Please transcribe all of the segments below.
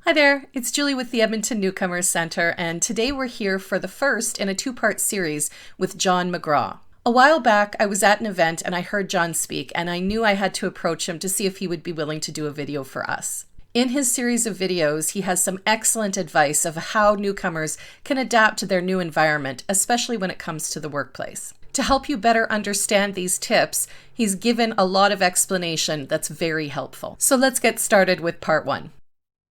Hi there, it's Julie with the Edmonton Newcomers Center, and today we're here for the first in a two-part series with John McGraw. A while back, I was at an event and I heard John speak, and I knew I had to approach him to see if he would be willing to do a video for us. In his series of videos, he has some excellent advice of how newcomers can adapt to their new environment, especially when it comes to the workplace. To help you better understand these tips, he's given a lot of explanation that's very helpful. So let's get started with part one.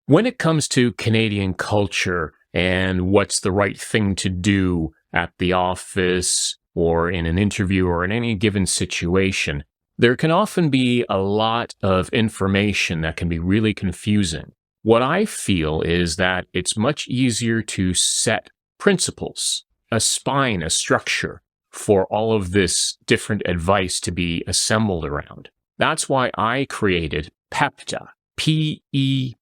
When it comes to Canadian culture and what's the right thing to do at the office or in an interview or in any given situation, there can often be a lot of information that can be really confusing. What I feel is that it's much easier to set principles, a spine, a structure for all of this different advice to be assembled around. That's why I created PEPTA. PEPTA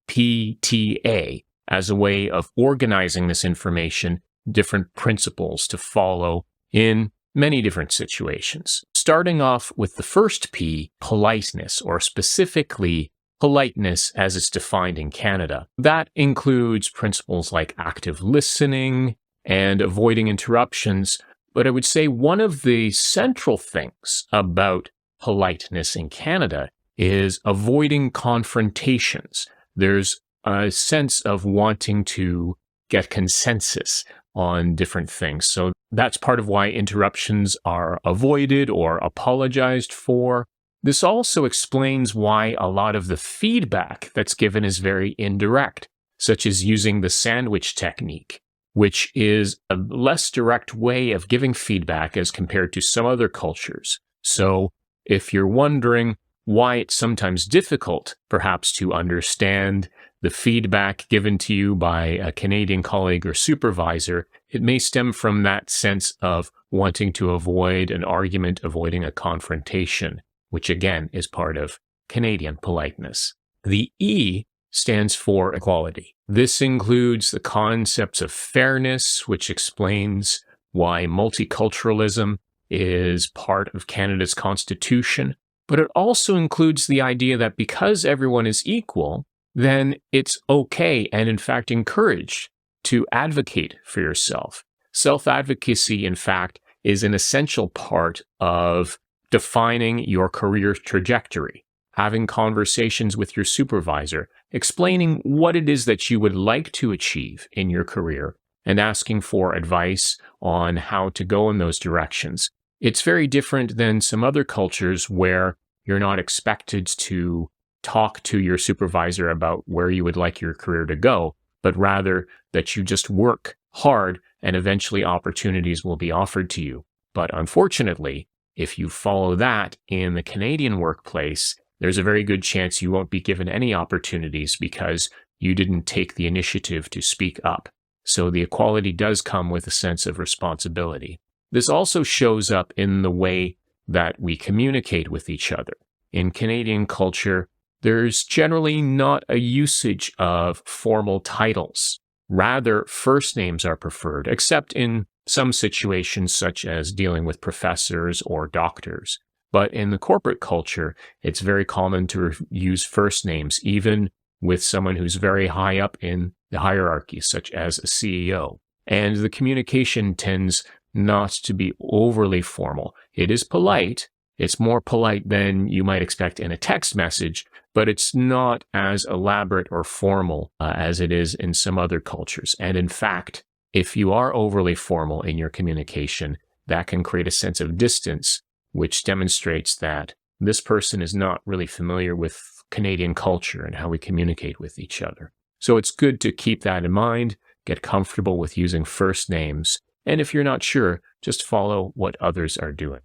as a way of organizing this information, different principles to follow in many different situations. Starting off with the first P, politeness, or specifically politeness as it's defined in Canada. That includes principles like active listening and avoiding interruptions. But I would say one of the central things about politeness in Canada is avoiding confrontations. There's a sense of wanting to get consensus on different things. So that's part of why interruptions are avoided or apologized for. This also explains why a lot of the feedback that's given is very indirect, such as using the sandwich technique, which is a less direct way of giving feedback as compared to some other cultures. So if you're wondering why it's sometimes difficult, perhaps, to understand the feedback given to you by a Canadian colleague or supervisor, it may stem from that sense of wanting to avoid an argument, avoiding a confrontation, which again is part of Canadian politeness. The E stands for equality. This includes the concepts of fairness, which explains why multiculturalism is part of Canada's constitution. But it also includes the idea that because everyone is equal, then it's okay and in fact encouraged to advocate for yourself. Self-advocacy, in fact, is an essential part of defining your career trajectory. Having conversations with your supervisor, explaining what it is that you would like to achieve in your career, and asking for advice on how to go in those directions. It's very different than some other cultures where you're not expected to talk to your supervisor about where you would like your career to go, but rather that you just work hard and eventually opportunities will be offered to you. But unfortunately, if you follow that in the Canadian workplace, there's a very good chance you won't be given any opportunities because you didn't take the initiative to speak up. So the equality does come with a sense of responsibility. This also shows up in the way that we communicate with each other. In Canadian culture, there's generally not a usage of formal titles. Rather, first names are preferred, except in some situations such as dealing with professors or doctors. But in the corporate culture, it's very common to use first names, even with someone who's very high up in the hierarchy, such as a CEO. And the communication tends not to be overly formal. It is polite. It's more polite than you might expect in a text message, but it's not as elaborate or formal as it is in some other cultures. And in fact, if you are overly formal in your communication, that can create a sense of distance, which demonstrates that this person is not really familiar with Canadian culture and how we communicate with each other. So it's good to keep that in mind, get comfortable with using first names, and if you're not sure, just follow what others are doing.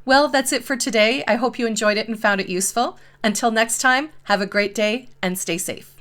Well, that's it for today. I hope you enjoyed it and found it useful. Until next time, have a great day and stay safe.